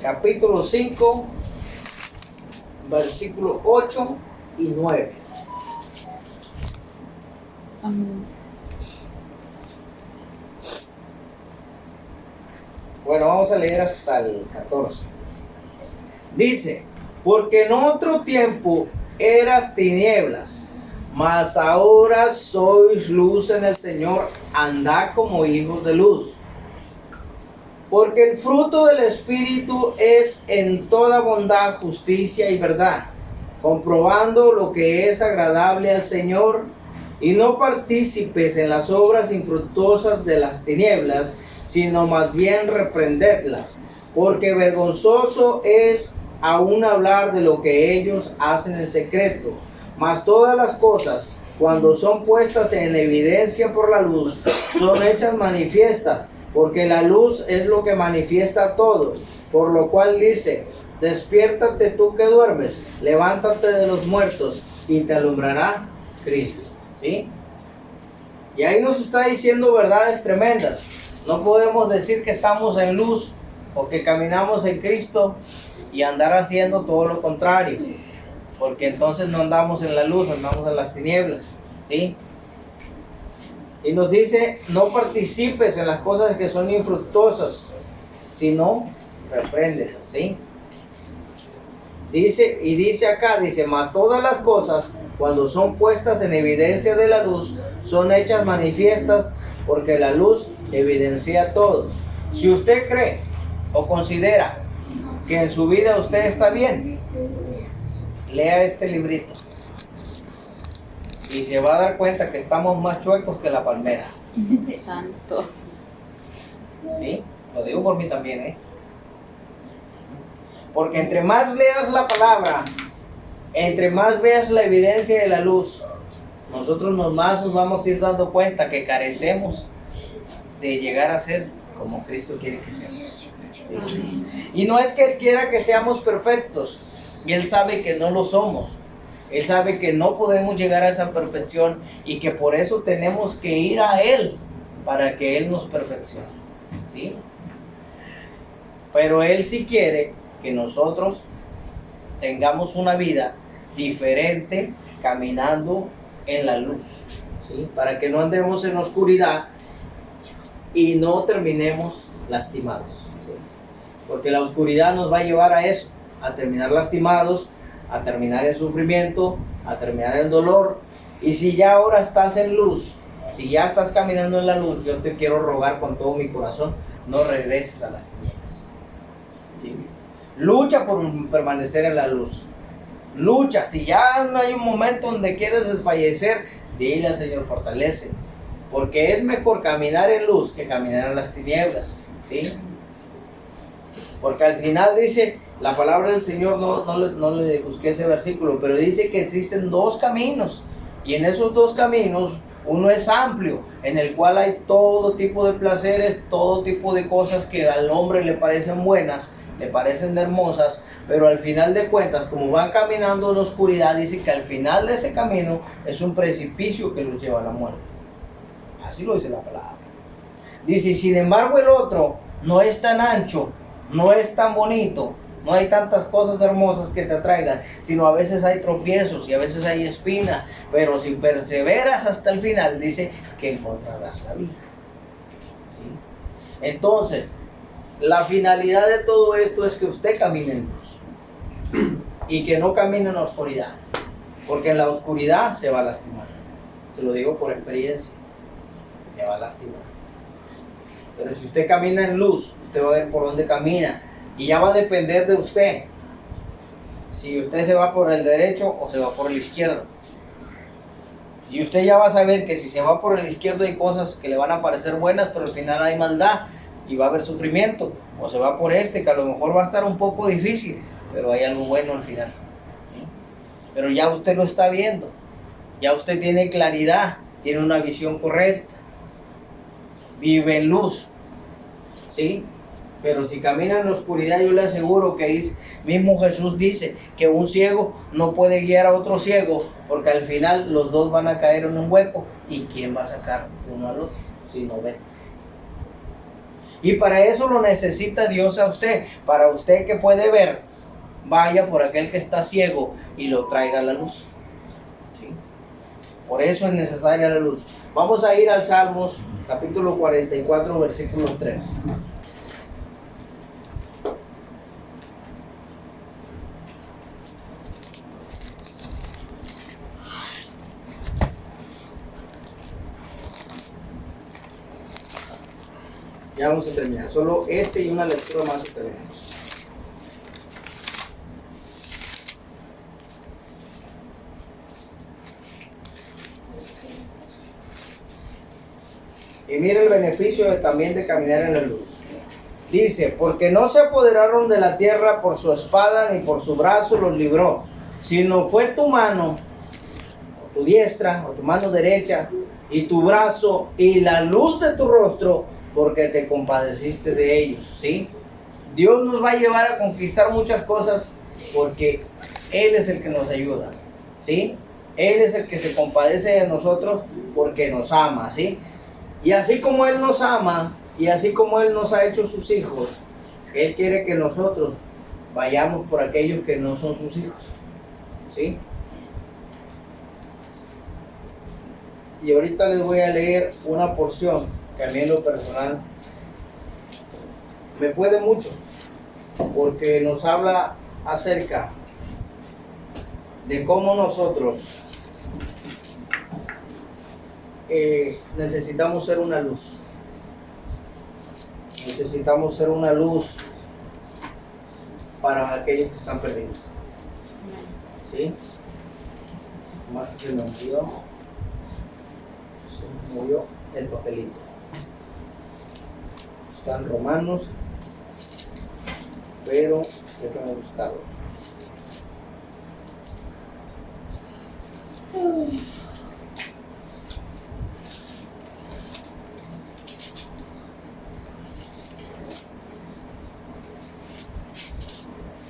capítulo 5 versículo 8 y 9. Amén. Bueno, vamos a leer hasta el 14. Dice, porque en otro tiempo eras tinieblas, mas ahora sois luz en el Señor, andad como hijos de luz. Porque el fruto del Espíritu es en toda bondad, justicia y verdad, comprobando lo que es agradable al Señor, y no partícipes en las obras infructuosas de las tinieblas, sino más bien reprendedlas, porque vergonzoso es aún hablar de lo que ellos hacen en secreto. Mas todas las cosas, cuando son puestas en evidencia por la luz, son hechas manifiestas, porque la luz es lo que manifiesta todo. Por lo cual dice, despiértate tú que duermes, levántate de los muertos, y te alumbrará Cristo. ¿Sí? Y ahí nos está diciendo verdades tremendas. No podemos decir que estamos en luz o que caminamos en Cristo y andar haciendo todo lo contrario, porque entonces no andamos en la luz, andamos en las tinieblas. ¿Sí? Y nos dice, no participes en las cosas que son infructuosas, sino repréndelas. ¿Sí? Dice acá, mas todas las cosas, cuando son puestas en evidencia de la luz, son hechas manifiestas, porque la luz evidencia todo. Si usted cree o considera que en su vida usted está bien, lea este librito y se va a dar cuenta que estamos más chuecos que la palmera. Santo. ¿Sí? Lo digo por mí también, ¿eh? Porque entre más leas la palabra, entre más veas la evidencia de la luz, nosotros nos vamos a ir dando cuenta que carecemos de llegar a ser como Cristo quiere que seamos. ¿Sí? Y no es que Él quiera que seamos perfectos, y Él sabe que no lo somos. Él sabe que no podemos llegar a esa perfección y que por eso tenemos que ir a Él para que Él nos perfeccione. ¿Sí? Pero Él sí quiere que nosotros tengamos una vida diferente caminando en la luz. ¿Sí? Para que no andemos en oscuridad y no terminemos lastimados. ¿Sí? Porque la oscuridad nos va a llevar a eso, a terminar lastimados, a terminar en sufrimiento, a terminar en dolor. Y si ya ahora estás en luz, si ya estás caminando en la luz, yo te quiero rogar con todo mi corazón, no regreses a las tinieblas. ¿Sí? Lucha por permanecer en la luz. Lucha. Si ya no hay un momento donde quieres desfallecer, dile al Señor, fortalece. Porque es mejor caminar en luz que caminar en las tinieblas. ¿Sí? Porque al final dice, la palabra del Señor, no le busqué ese versículo, pero dice que existen dos caminos. Y en esos dos caminos, uno es amplio, en el cual hay todo tipo de placeres, todo tipo de cosas que al hombre le parecen buenas, le parecen hermosas, pero al final de cuentas, como van caminando en la oscuridad, dice que al final de ese camino es un precipicio que los lleva a la muerte. Así lo dice la palabra. Dice, sin embargo el otro no es tan ancho, no es tan bonito, no hay tantas cosas hermosas que te atraigan, sino a veces hay tropiezos y a veces hay espinas, pero si perseveras hasta el final, dice que encontrarás la vida. ¿Sí? Entonces, la finalidad de todo esto es que usted camine en luz y que no camine en la oscuridad, porque en la oscuridad se va a lastimar. Se lo digo por experiencia, se va a lastimar. Pero si usted camina en luz, usted va a ver por dónde camina. Y ya va a depender de usted. Si usted se va por el derecho o se va por el izquierdo. Y usted ya va a saber que si se va por el izquierdo hay cosas que le van a parecer buenas, pero al final hay maldad y va a haber sufrimiento. O se va por este, que a lo mejor va a estar un poco difícil, pero hay algo bueno al final. ¿Sí? Pero ya usted lo está viendo. Ya usted tiene claridad, tiene una visión correcta. Vive en luz, ¿sí? Pero si camina en la oscuridad, yo le aseguro que mismo Jesús dice que un ciego no puede guiar a otro ciego, porque al final los dos van a caer en un hueco. ¿Y quién va a sacar uno al otro si no ve? Y para eso lo necesita Dios a usted. Para usted que puede ver, vaya por aquel que está ciego y lo traiga a la luz. ¿Sí? Por eso es necesaria la luz. Vamos a ir al Salmos capítulo 44, versículo 3. Ya vamos a terminar. Solo este y una lectura más y terminamos. Y mira el beneficio también de caminar en la luz. Dice, porque no se apoderaron de la tierra por su espada ni por su brazo los libró, sino fue tu mano, o tu diestra, o tu mano derecha, y tu brazo, y la luz de tu rostro, porque te compadeciste de ellos. ¿Sí? Dios nos va a llevar a conquistar muchas cosas porque Él es el que nos ayuda. ¿Sí? Él es el que se compadece de nosotros porque nos ama. ¿Sí? Y así como Él nos ama, y así como Él nos ha hecho sus hijos, Él quiere que nosotros vayamos por aquellos que no son sus hijos. ¿Sí? Y ahorita les voy a leer una porción que a mí en lo personal me puede mucho, porque nos habla acerca de cómo nosotros necesitamos ser una luz. Necesitamos ser una luz para aquellos que están perdidos. ¿Sí? Más que se me movió el papelito. Están Romanos, pero déjame buscarlo.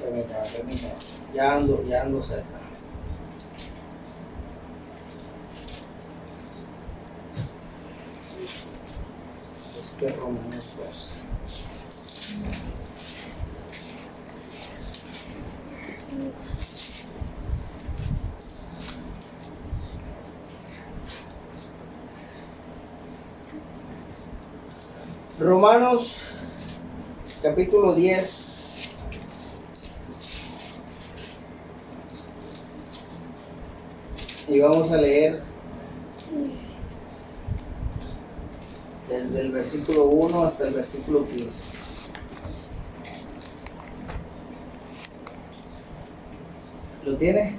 Permítame. Ya ando cerca. Es que Romanos 12. Romanos capítulo 10. Y vamos a leer desde el versículo 1 hasta el versículo 15. ¿Lo tiene?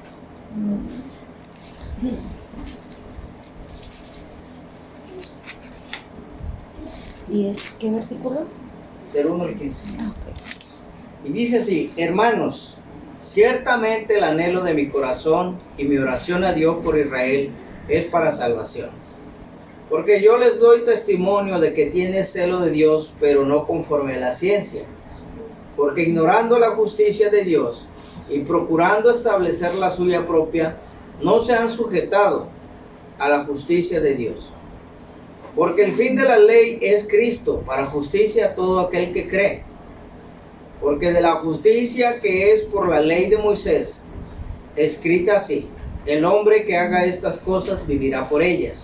¿Qué versículo? Del 1 al 15. Ah, ok. Y dice así: hermanos, ciertamente el anhelo de mi corazón y mi oración a Dios por Israel es para salvación. Porque yo les doy testimonio de que tiene celo de Dios, pero no conforme a la ciencia. Porque ignorando la justicia de Dios y procurando establecer la suya propia, no se han sujetado a la justicia de Dios. Porque el fin de la ley es Cristo, para justicia a todo aquel que cree. Porque de la justicia que es por la ley de Moisés, escrita así: el hombre que haga estas cosas vivirá por ellas.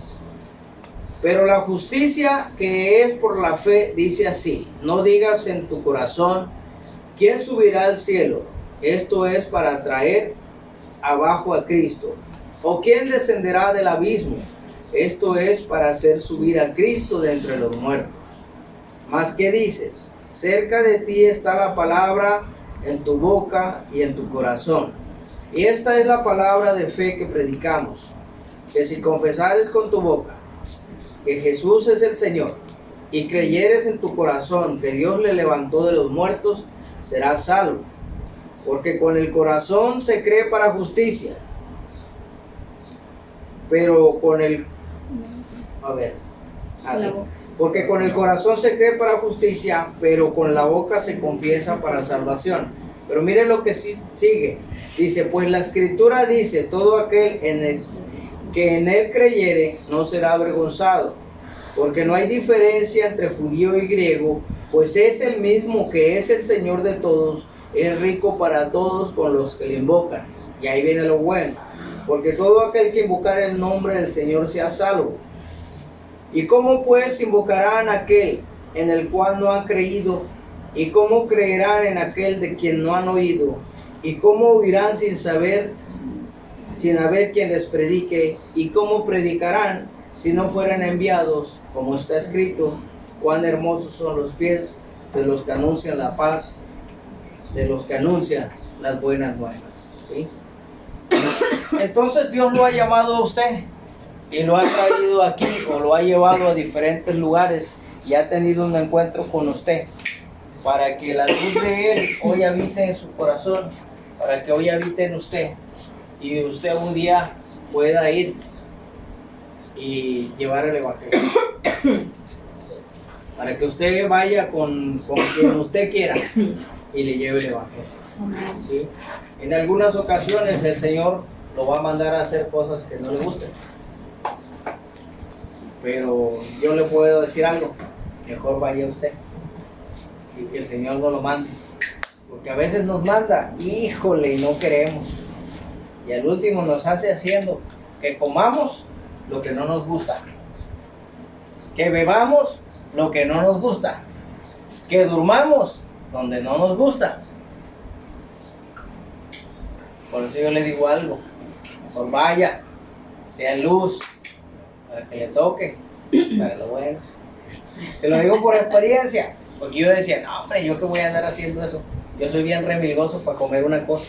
Pero la justicia que es por la fe dice así: no digas en tu corazón, ¿quién subirá al cielo? Esto es para traer abajo a Cristo. ¿O quién descenderá del abismo? Esto es para hacer subir a Cristo de entre los muertos. Mas ¿qué dices? Cerca de ti está la palabra, en tu boca y en tu corazón. Y esta es la palabra de fe que predicamos: que si confesares con tu boca que Jesús es el Señor, y creyeres en tu corazón que Dios le levantó de los muertos, serás salvo. Porque con el corazón se cree para justicia, pero con el... Porque con el corazón se cree para justicia, pero con la boca se confiesa para salvación. Pero miren lo que sigue. Dice: pues la Escritura dice: todo aquel que en él creyere no será avergonzado. Porque no hay diferencia entre judío y griego, pues es el mismo que es el Señor de todos, es rico para todos con los que le invocan. Y ahí viene lo bueno: porque todo aquel que invocare el nombre del Señor sea salvo. ¿Y cómo pues invocarán a aquel en el cual no han creído? ¿Y cómo creerán en aquel de quien no han oído? ¿Y cómo oirán sin haber quien les predique? ¿Y cómo predicarán si no fueran enviados? Como está escrito: cuán hermosos son los pies de los que anuncian la paz, de los que anuncian las buenas nuevas. ¿Sí? Entonces Dios lo ha llamado a usted y lo ha traído aquí, o lo ha llevado a diferentes lugares, y ha tenido un encuentro con usted para que la luz de Él hoy habite en su corazón, para que hoy habite en usted, y usted un día pueda ir y llevar el evangelio, para que usted vaya con quien usted quiera y le lleve el evangelio. ¿Sí? En algunas ocasiones el Señor lo va a mandar a hacer cosas que no le gusten, pero yo le puedo decir algo: mejor vaya usted, sí, que el Señor no lo mande, porque a veces nos manda, híjole, y no queremos, y al último nos hace haciendo que comamos lo que no nos gusta, que bebamos lo que no nos gusta, que durmamos donde no nos gusta. Por eso yo le digo algo: mejor vaya, sea luz, para que le toque, para lo bueno. Se lo digo por experiencia, porque yo decía: no hombre, yo que voy a andar haciendo eso, yo soy bien remilgoso para comer una cosa.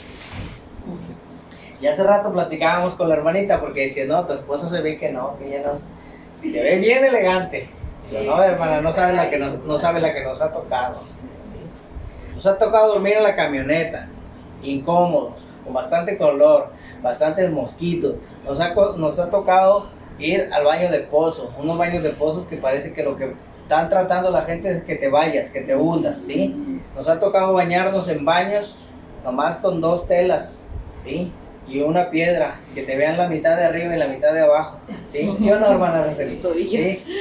Y hace rato platicábamos con la hermanita, porque decía: no, tu esposa se ve que no, que ella te ve bien elegante. Yo: no, hermana, no sabe la que nos ha tocado. ¿Sí? Nos ha tocado dormir en la camioneta, incómodos, con bastante color, bastantes mosquitos. Nos ha tocado ir al baño de pozo, unos baños de pozos que parece que lo que están tratando la gente es que te vayas, que te hundas, ¿sí? Nos ha tocado bañarnos en baños nomás con 2 telas, ¿sí? Y una piedra, que te vean la mitad de arriba y la mitad de abajo, ¿sí? ¿Sí o no, hermana Araceli? Los tobillos. ¿Sí?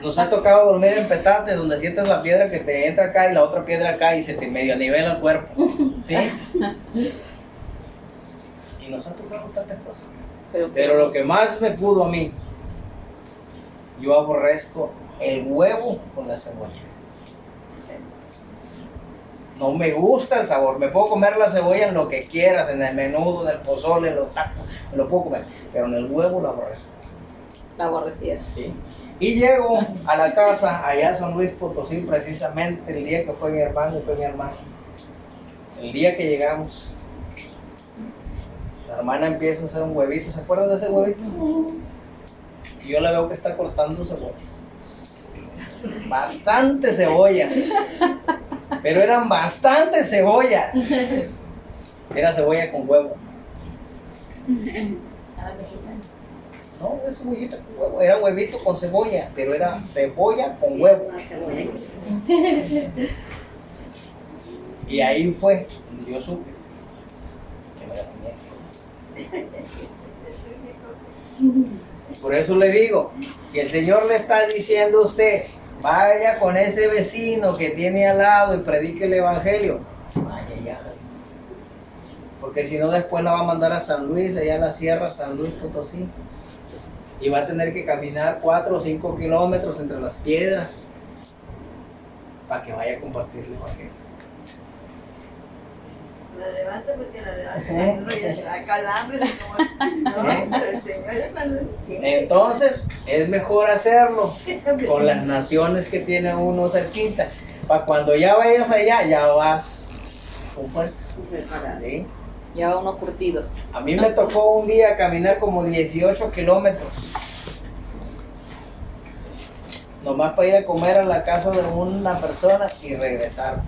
Nos ha tocado dormir en petates, donde sientes la piedra que te entra acá y la otra piedra acá y se te medio nivela el cuerpo, ¿sí? Y nos ha tocado tantas cosas. Pero lo que más me pudo a mí, yo aborrezco el huevo con la cebolla. No me gusta el sabor. Me puedo comer la cebolla en lo que quieras, en el menudo, en el pozole, en los tacos, me lo puedo comer, pero en el huevo lo aborrezco. La aborrecía. Sí. Y llego a la casa, allá en San Luis Potosí, precisamente el día que fue mi hermano y fue mi hermana. El día que llegamos, la hermana empieza a hacer un huevito. ¿Se acuerdan de ese huevito? Y yo la veo que está cortando cebollas. Bastantes cebollas. Pero eran bastantes cebollas. Era cebolla con huevo. No, es cebollita con huevo. Era huevito con cebolla, pero era cebolla con huevo. Y ahí fue donde yo supe que me la comía. Por eso le digo, si el Señor le está diciendo a usted, vaya con ese vecino que tiene al lado y predique el evangelio, vaya ya. Porque si no, después la va a mandar a San Luis, allá a la sierra, San Luis Potosí. Y va a tener que caminar 4 o 5 kilómetros entre las piedras para que vaya a compartir el evangelio. La levanta porque la levanta, no, ya se da calambres, no, pero el Señor ya cuando tiene. Entonces, es mejor hacerlo con las naciones que tiene uno cerquita. Para cuando ya vayas allá, ya vas con fuerza. ¿Sí? Ya va uno curtido. A mí me tocó un día caminar como 18 kilómetros. Nomás para ir a comer a la casa de una persona y regresar.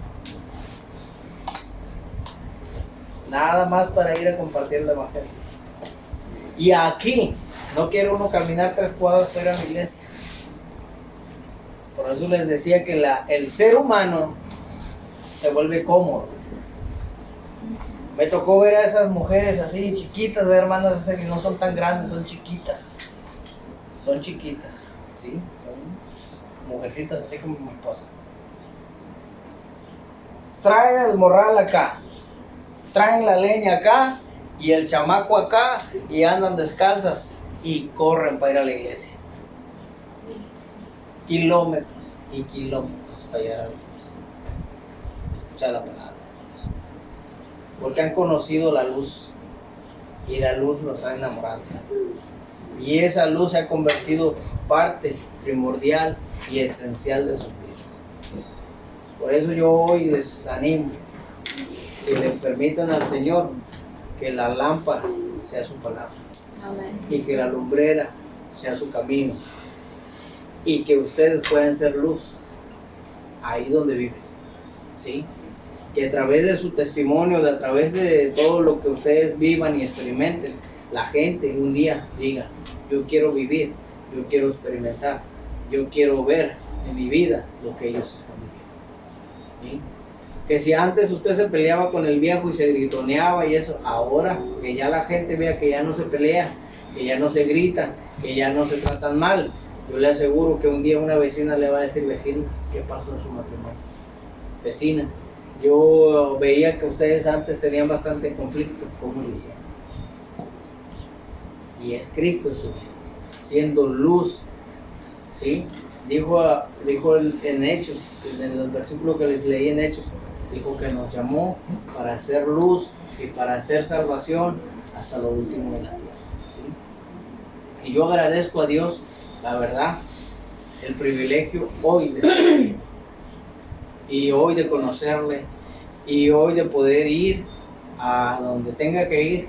Nada más para ir a compartir el evangelio. Y aquí no quiere uno caminar 3 cuadras para ir a la iglesia. Por eso les decía que el ser humano se vuelve cómodo. Me tocó ver a esas mujeres así chiquitas, de hermanas, que no son tan grandes, son chiquitas. Son chiquitas, ¿sí? Son mujercitas así como mi esposa. Traen el morral acá. Traen la leña acá y el chamaco acá y andan descalzas y corren para ir a la iglesia. Kilómetros y kilómetros para llegar a la iglesia. Escuchar la palabra. Porque han conocido la luz y la luz los ha enamorado. Y esa luz se ha convertido parte primordial y esencial de sus vidas. Por eso yo hoy les animo que le permitan al Señor que la lámpara sea su palabra. Amén. Y que la lumbrera sea su camino. Y que ustedes puedan ser luz ahí donde viven. ¿Sí? Que a través de su testimonio, a través de todo lo que ustedes vivan y experimenten, la gente un día diga, yo quiero vivir, yo quiero experimentar, yo quiero ver en mi vida lo que ellos están viviendo. ¿Sí? Que si antes usted se peleaba con el viejo y se gritoneaba y eso, ahora que ya la gente vea que ya no se pelea, que ya no se grita, que ya no se tratan mal, yo le aseguro que un día una vecina le va a decir, vecino, ¿qué pasó en su matrimonio? Vecina, yo veía que ustedes antes tenían bastante conflicto, ¿cómo lo hicieron? Y es Cristo en su vida, siendo luz, ¿sí? Dijo en Hechos, en los versículos que les leí en Hechos, dijo que nos llamó para hacer luz y para hacer salvación hasta lo último de la tierra, ¿sí? Y yo agradezco a Dios, la verdad, el privilegio hoy de servir, y hoy de conocerle, y hoy de poder ir a donde tenga que ir.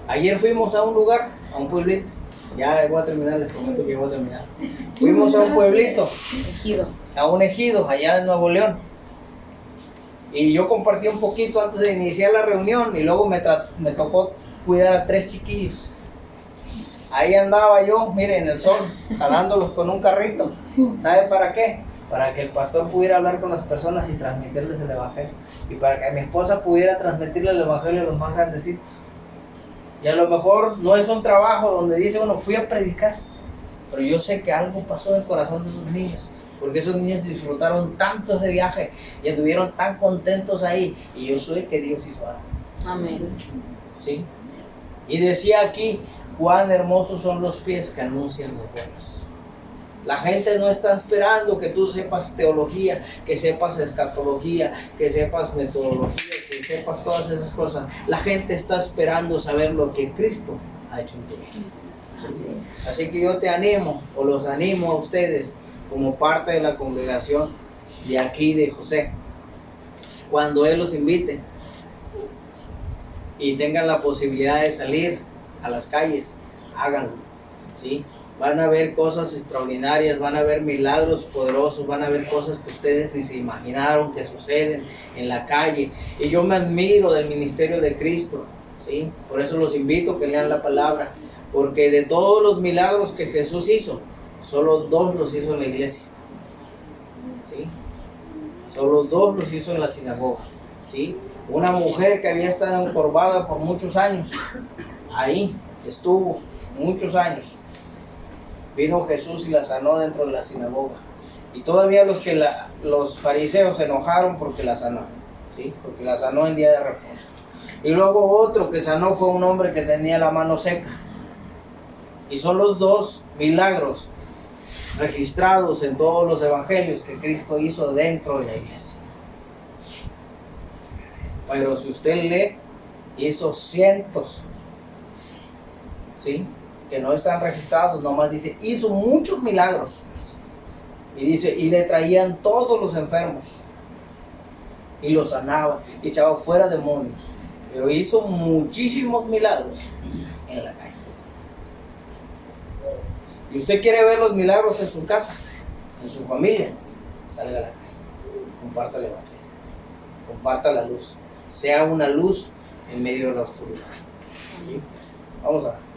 Ayer fuimos a un lugar, a un pueblito, ya voy a terminar, les prometo que voy a terminar. Fuimos a un pueblito, Ejido. a un ejido, allá en Nuevo León. Y yo compartí un poquito antes de iniciar la reunión y luego me tocó cuidar a 3 chiquillos. Ahí andaba yo, miren, en el sol, jalándolos con un carrito. ¿Sabe para qué? para que el pastor pudiera hablar con las personas y transmitirles el evangelio, y para que mi esposa pudiera transmitirle el evangelio a los más grandecitos. Y a lo mejor no es un trabajo donde dice uno, fui a predicar, pero yo sé que algo pasó en el corazón de esos niños, porque esos niños disfrutaron tanto ese viaje y estuvieron tan contentos ahí, y yo sé que Dios hizo algo. Amén. ¿Sí? Y decía aquí, cuán hermosos son los pies que anuncian las buenas. La gente no está esperando que tú sepas teología, que sepas escatología, que sepas metodología, que sepas todas esas cosas. La gente está esperando saber lo que Cristo ha hecho en tu vida. Así que yo te animo, o los animo a ustedes, como parte de la congregación de aquí de José, cuando Él los invite y tengan la posibilidad de salir a las calles, háganlo, ¿sí? Van a ver cosas extraordinarias, van a ver milagros poderosos, van a ver cosas que ustedes ni se imaginaron que suceden en la calle. Y yo me admiro del ministerio de Cristo, ¿sí? Por eso los invito a que lean la palabra, porque de todos los milagros que Jesús hizo, solo 2 los hizo en la iglesia, ¿sí? Solo 2 los hizo en la sinagoga, ¿sí? Una mujer que había estado encorvada por muchos años, ahí estuvo muchos años. Vino Jesús y la sanó dentro de la sinagoga. Y todavía los fariseos se enojaron porque la sanó, ¿sí? Porque la sanó en día de reposo. Y luego otro que sanó fue un hombre que tenía la mano seca. Y son los 2 milagros registrados en todos los evangelios que Cristo hizo dentro de la iglesia. Pero si usted lee, hizo cientos, ¿sí? Que no están registrados, nomás dice, hizo muchos milagros. Y dice, y le traían todos los enfermos. Y los sanaba, y echaba fuera demonios. Pero hizo muchísimos milagros en la calle. Y usted quiere ver los milagros en su casa, en su familia, salga a la calle, comparta el evangelio, comparta la luz, sea una luz en medio de la oscuridad. ¿Sí? Vamos a ver.